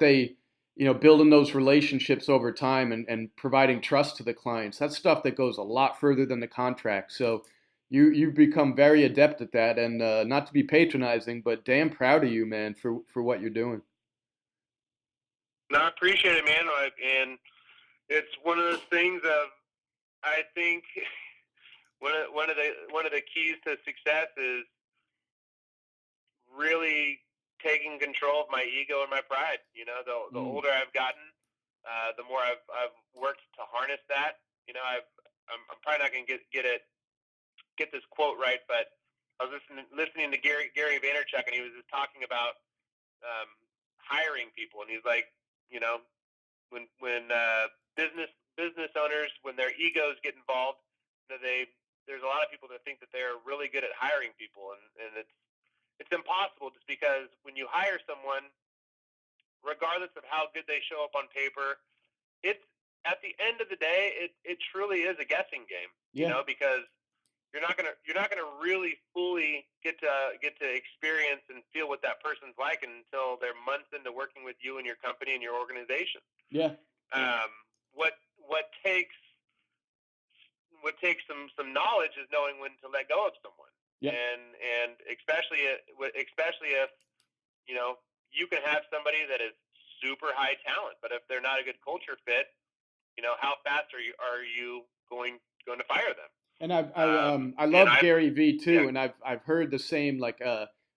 building those relationships over time and providing trust to the clients. That's stuff that goes a lot further than the contract. So you've become very adept at that, and not to be patronizing, but damn proud of you, man, for what you're doing. No, I appreciate it, man. And it's one of those things of, I think one of the keys to success is really taking control of my ego and my pride. The Mm. older I've gotten, the more I've worked to harness that. I'm probably not gonna get this quote right, but I was listening to Gary Vaynerchuk, and he was just talking about hiring people, and he's like, you know, when business owners, when their egos get involved, there's a lot of people that think that they're really good at hiring people, and it's impossible, just because when you hire someone, regardless of how good they show up on paper, it's at the end of the day, it truly is a guessing game, Yeah. because you're not gonna really fully get to experience and feel what that person's like until they're months into working with you and your company and your organization. Yeah. Um, what takes some knowledge is knowing when to let go of someone, Yeah. and especially if you know you can have somebody that is super high talent, but if they're not a good culture fit, how fast are you going to fire them? And I I And love I've Gary V Yeah, too, and I've heard the same like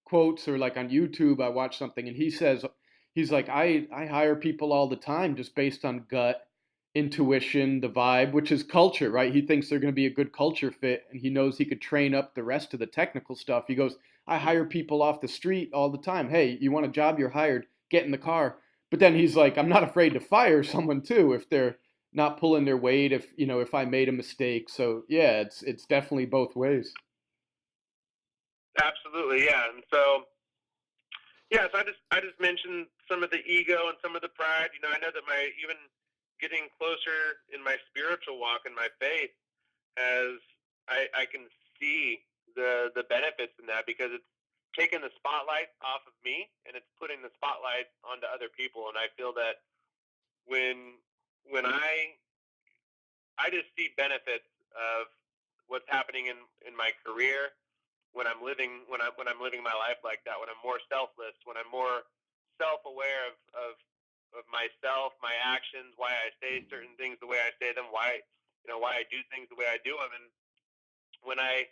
quotes, or like on YouTube I watch something and he says, he's like, I hire people all the time just based on gut, intuition, the vibe, which is culture, right? He thinks they're going to be a good culture fit, and he knows he could train up the rest of the technical stuff. He goes, I hire people off the street all the time. Hey, you want a job? You're hired. Get in the car. But then he's like, I'm not afraid to fire someone too if they're not pulling their weight, if I made a mistake. So yeah, it's definitely both ways. absolutely, yeah. And so, yeah, so I just mentioned some of the ego and some of the pride. I know that my even getting closer in my spiritual walk and my faith, as I can see the benefits in that, because it's taking the spotlight off of me and it's putting the spotlight onto other people. And I feel that when when I just see benefits of what's happening in my career, when I'm living my life like that, when I'm more selfless, when I'm more self-aware of myself, my actions, why I say certain things the way I say them, why I do things the way I do them. And when I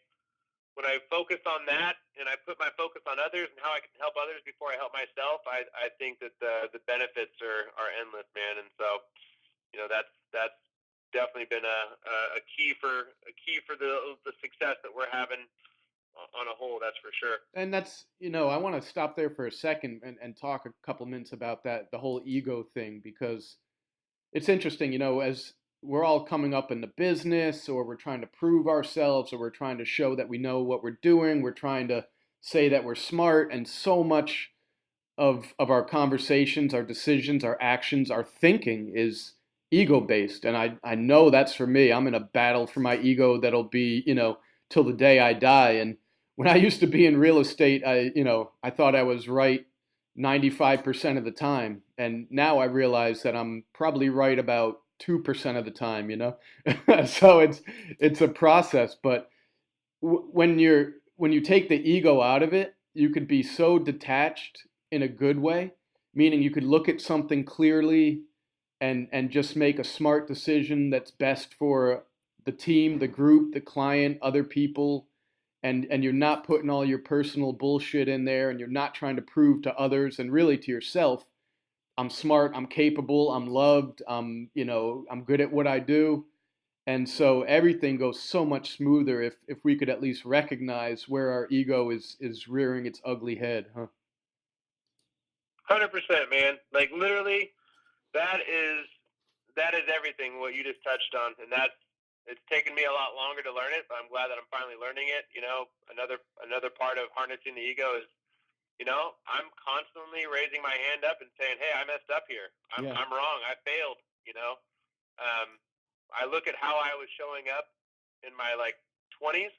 focus on that, and I put my focus on others and how I can help others before I help myself, I think that the benefits are endless, man. And so, that's definitely been a key for the success that we're having on a whole. That's for sure. And that's, I want to stop there for a second and talk a couple minutes about that, the whole ego thing, because it's interesting, as we're all coming up in the business, or we're trying to prove ourselves, or we're trying to show that we know what we're doing, we're trying to say that we're smart, and so much of our conversations, our decisions, our actions, our thinking is ego based. And I know that's for me. I'm in a battle for my ego that'll be, till the day I die. And when I used to be in real estate, I thought I was right 95% of the time. And now I realize that I'm probably right about 2% of the time. So it's a process, but when you take the ego out of it, you could be so detached in a good way, meaning you could look at something clearly and just make a smart decision that's best for the team, the group, the client, other people, and you're not putting all your personal bullshit in there, and you're not trying to prove to others and really to yourself, I'm smart, I'm capable, I'm loved, I'm good at what I do. And so everything goes so much smoother if we could at least recognize where our ego is rearing its ugly head, huh? 100%, man. Like, literally, that is that is everything what you just touched on, and it's taken me a lot longer to learn it, but I'm glad that I'm finally learning it. Another part of harnessing the ego is, I'm constantly raising my hand up and saying, "Hey, I messed up here. I'm Yeah. I'm wrong. I failed." I look at how I was showing up in my 20s.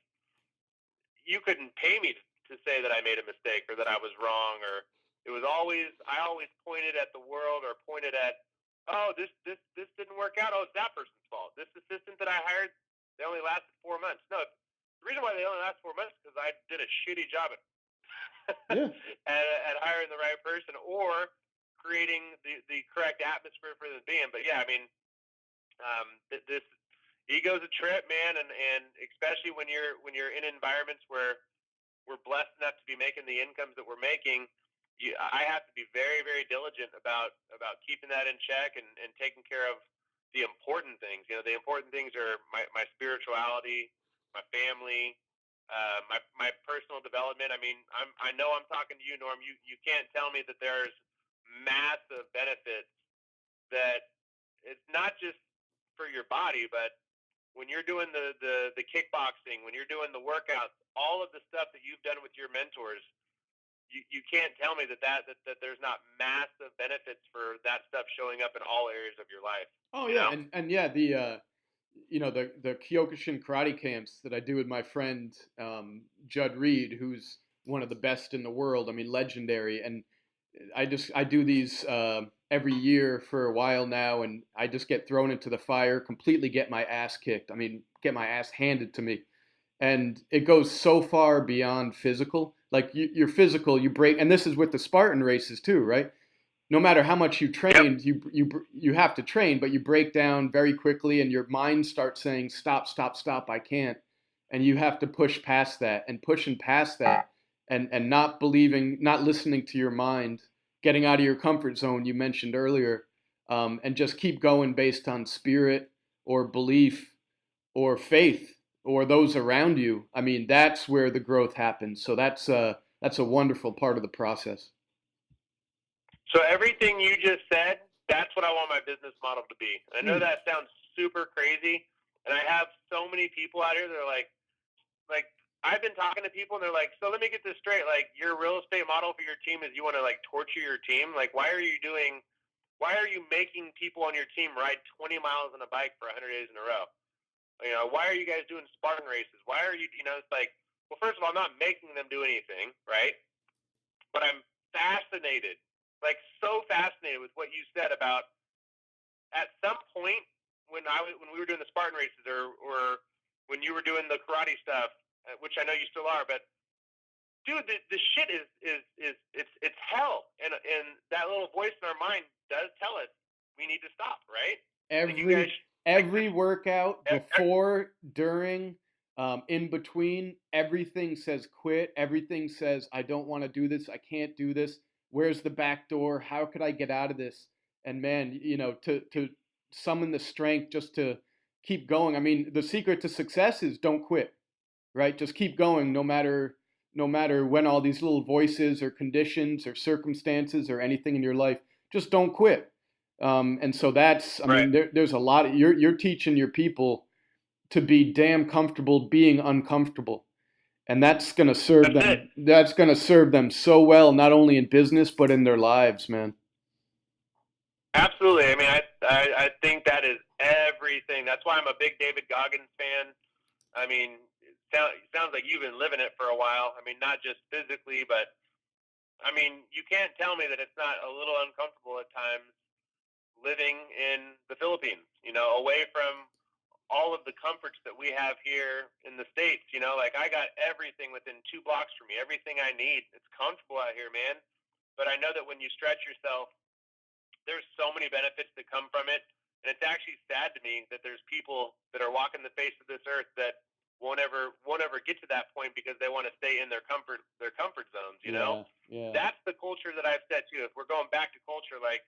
You couldn't pay me to say that I made a mistake or that I was wrong, or I always pointed at the world or pointed at, oh, this didn't work out. Oh, it's that person's fault. This assistant that I hired, they only lasted 4 months. No, the reason why they only lasted 4 months is because I did a shitty job at Yeah. at hiring the right person or creating the correct atmosphere for them being. But yeah, I mean, this ego's a trip, man, and especially when you're in environments where we're blessed enough to be making the incomes that we're making. I have to be very, very diligent about keeping that in check and taking care of the important things. You know, the important things are my spirituality, my family, my personal development. I mean, I know I'm talking to you, Norm. You can't tell me that there's massive benefits that it's not just for your body, but when you're doing the kickboxing, when you're doing the workouts, all of the stuff that you've done with your mentors, you can't tell me that there's not massive benefits for that stuff showing up in all areas of your life. Oh You yeah, know? and yeah, the Kyokushin karate camps that I do with my friend Judd Reed, who's one of the best in the world. I mean, legendary. And I do these every year for a while now, and I just get thrown into the fire, completely get my ass kicked. I mean, get my ass handed to me, and it goes so far beyond physical. Like you're physical, you break, and this is with the Spartan races too, right? No matter how much you Yep. trained, you have to train, but you break down very quickly, and your mind starts saying, "Stop, stop, stop! I can't," and you have to push past that, and pushing past that, and not believing, not listening to your mind, getting out of your comfort zone you mentioned earlier, and just keep going based on spirit or belief or faith or those around you. I mean, that's where the growth happens. So that's a wonderful part of the process. So everything you just said, that's what I want my business model to be. I know Mm. that sounds super crazy, and I have so many people out here that are like I've been talking to people and they're like, so let me get this straight. Like your real estate model for your team is you want to like torture your team. Like why are you making people on your team ride 20 miles on a bike for 100 days in a row? You know, why are you guys doing Spartan races? Why are you, it's like, well, first of all, I'm not making them do anything, right? But I'm fascinated, like so fascinated with what you said about at some point when we were doing the Spartan races or when you were doing the karate stuff, which I know you still are, but dude, the shit is it's hell, and that little voice in our mind does tell us we need to stop, right? Like you guys, every like every workout before, during, in between, everything says quit. Everything says I don't want to do this. I can't do this. Where's the back door? How could I get out of this? And man, to summon the strength just to keep going. I mean, the secret to success is don't quit, right? Just keep going no matter when all these little voices or conditions or circumstances or anything in your life, just don't quit. And so I right? mean, there's a lot of, you're teaching your people to be damn comfortable being uncomfortable. And That's it. that's going to serve them so well, not only in business, but in their lives, man. Absolutely. I mean, I think that is everything. That's why I'm a big David Goggins fan. I mean, it sounds like you've been living it for a while. I mean, not just physically, but I mean, you can't tell me that it's not a little uncomfortable at times living in the Philippines, away from all of the comforts that we have here in the States. Like I got everything within 2 blocks from me, everything I need. It's comfortable out here, man. But I know that when you stretch yourself, there's so many benefits that come from it. And it's actually sad to me that there's people that are walking the face of this earth that won't ever get to that point because they want to stay in their comfort zones. Yeah, yeah, That's the culture that I've set too. If we're going back to culture, like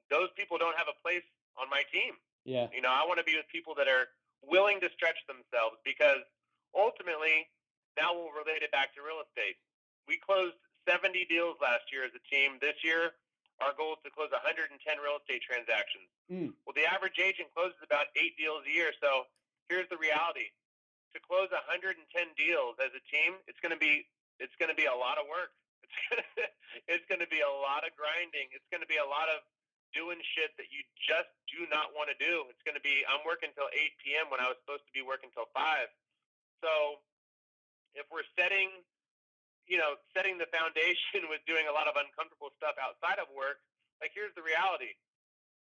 those people don't have a place on my team. yeah. I want to be with people that are willing to stretch themselves because ultimately, now we'll relate it back to real estate. We closed 70 deals last year as a team. This year, our goal is to close 110 real estate transactions. Mm. Well, the average agent closes about 8 deals a year. So here's the reality: to close 110 deals as a team, it's going to be a lot of work. It's going to be a lot of grinding. It's going to be a lot of doing shit that you just do not want to do. It's going to be I'm working till 8 p.m. when I was supposed to be working till 5. So if we're setting, setting the foundation with doing a lot of uncomfortable stuff outside of work. Like, here's the reality.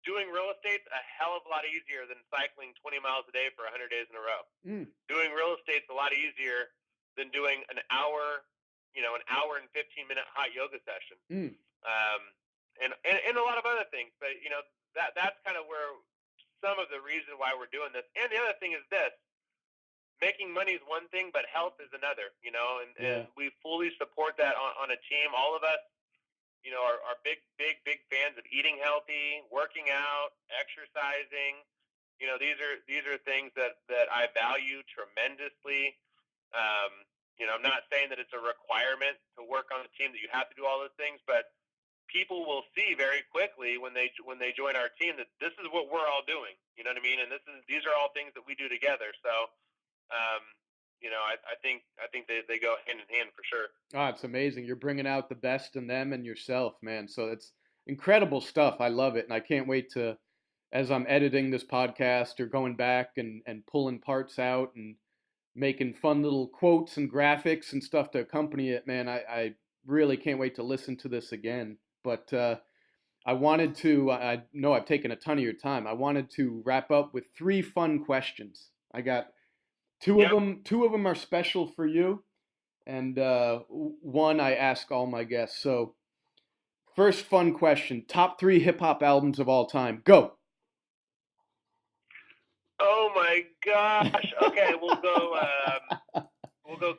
Doing real estate's a hell of a lot easier than cycling 20 miles a day for 100 days in a row. Doing real estate's a lot easier than doing an hour and 15-minute hot yoga session. And a lot of other things. But, that's kind of where some of the reason why we're doing this. And the other thing is this. Making money is one thing, but health is another, and we fully support that on a team. All of us, are big fans of eating healthy, working out, exercising. These are things that I value tremendously. I'm not saying that it's a requirement to work on the team that you have to do all those things, but people will see very quickly when they join our team that this is what we're all doing. You know what I mean? And these are all things that we do together. So, I think they go hand in hand for sure. Oh, it's amazing. You're bringing out the best in them and yourself, man. So it's incredible stuff. I love it. And I can't wait to, as I'm editing this podcast or going back and pulling parts out and making fun little quotes and graphics and stuff to accompany it, man, I really can't wait to listen to this again. But I wanted to, I know I've taken a ton of your time. I wanted to wrap up with 3 fun questions. I got two of them. 2 of them are special for you, and one I ask all my guests. So, first fun question: top 3 hip hop albums of all time. Go. Oh my gosh! Okay, we'll go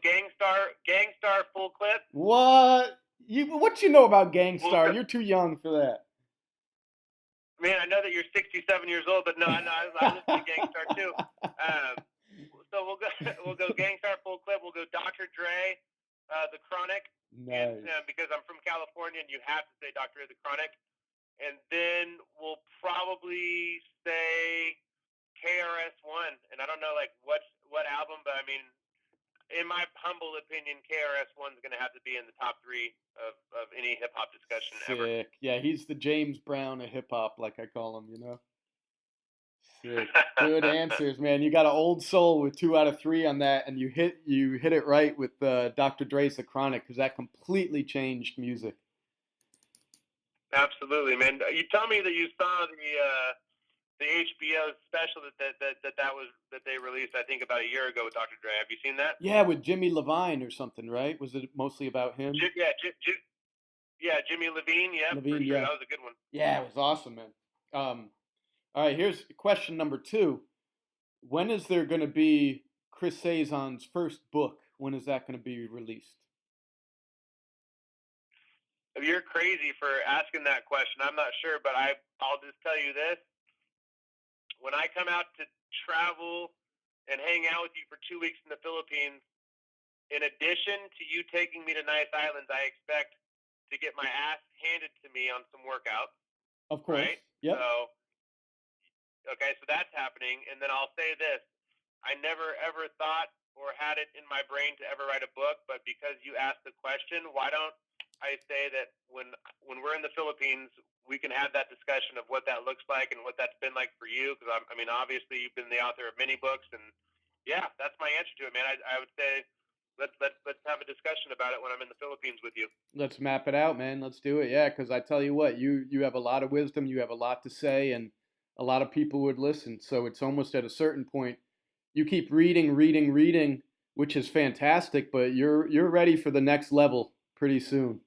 Gangstar Full Clip. What you know about Gangstar? You're too young for that. Man, I know that you're 67 years old, but no, I listen to Gangstar too. So we'll go Gangstar Full Clip. We'll go Dr. Dre, The Chronic. Nice. And, because I'm from California, and you have to say Dr. Dre, The Chronic. And then we'll probably say KRS-One. And I don't know what album, but I mean, in my humble opinion, KRS-One's going to have to be in the top 3 of any hip hop discussion ever. Sick. Yeah, he's the James Brown of hip hop, like I call him. Sick. Good answers, man. You got an old soul with 2 out of 3 on that, and you hit it right with Dr. Dre's The Chronic, because that completely changed music. Absolutely, man. You tell me that you saw the HBO special that they released, I think, about a year ago with Dr. Dre. Have you seen that? Yeah, with Jimmy Levine or something, right? Was it mostly about him? Jimmy Levine. Yeah, Levine, for sure. yeah. That was a good one. Yeah, it was awesome, man. All right, here's question number 2. When is there going to be Chris Saizan's first book? When is that going to be released? You're crazy for asking that question. I'm not sure, but I'll just tell you this. When I come out to travel and hang out with you for 2 weeks in the Philippines, in addition to you taking me to nice islands, I expect to get my ass handed to me on some workouts. Of course. Right? Yep. So that's happening. And then I'll say this. I never ever thought or had it in my brain to ever write a book, but because you asked the question, why don't I say that when we're in the Philippines, we can have that discussion of what that looks like and what that's been like for you? Because I mean, obviously you've been the author of many books, and yeah, that's my answer to it, man. I would say let's have a discussion about it when I'm in the Philippines with you. Let's map it out, man. Let's do it. Yeah, because I tell you what, you have a lot of wisdom, you have a lot to say, and a lot of people would listen. So it's almost at a certain point, you keep reading, which is fantastic, but you're ready for the next level pretty soon,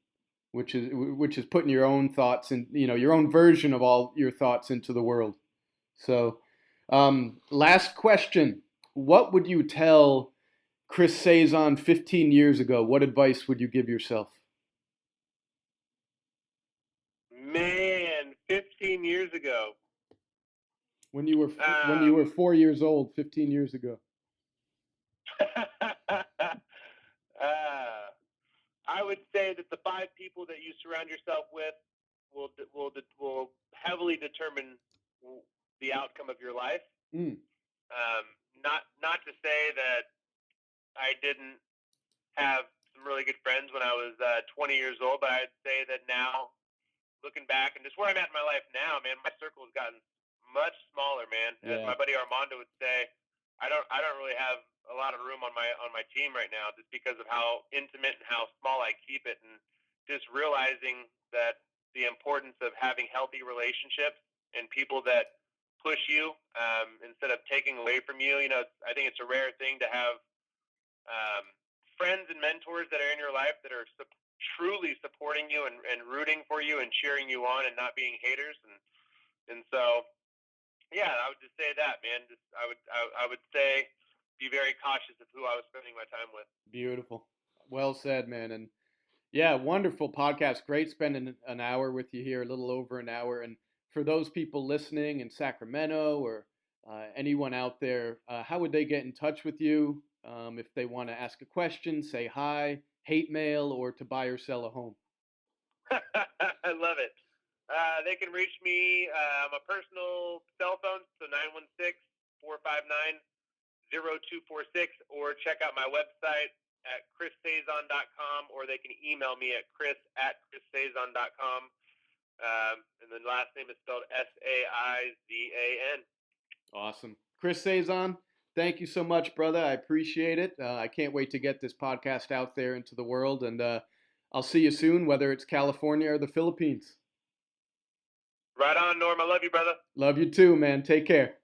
which is putting your own thoughts and your own version of all your thoughts into the world. So, last question: what would you tell Kris Saizan 15 years ago? What advice would you give yourself? Man, 15 years ago. When you were 4 years old, 15 years ago. I would say that the 5 people that you surround yourself with will heavily determine the outcome of your life. Not to say that I didn't have some really good friends when I was 20 years old, but I'd say that now, looking back and just where I'm at in my life now, man, my circle has gotten much smaller, man. As my buddy Armando would say, I don't really have a lot of room on my team right now, just because of how intimate and how small I keep it, and just realizing that the importance of having healthy relationships and people that push you instead of taking away from you. You know, I think it's a rare thing to have friends and mentors that are in your life that are truly supporting you and rooting for you and cheering you on and not being haters. And so, yeah, I would just say that, man. I would say be very cautious of who I was spending my time with. Beautiful. Well said, man. And yeah, wonderful podcast. Great spending an hour with you here, a little over an hour. And for those people listening in Sacramento or anyone out there, how would they get in touch with you if they want to ask a question, say hi, hate mail, or to buy or sell a home? I love it. They can reach me on my personal cell phone, so 916-459-0246, or check out my website at KrisSaizan.com, or they can email me at chris@KrisSaizan.com. And the last name is spelled Saizan. Awesome. Kris Saizan, thank you so much, brother. I appreciate it. I can't wait to get this podcast out there into the world, and I'll see you soon, whether it's California or the Philippines. Right on, Norm. I love you, brother. Love you too, man. Take care.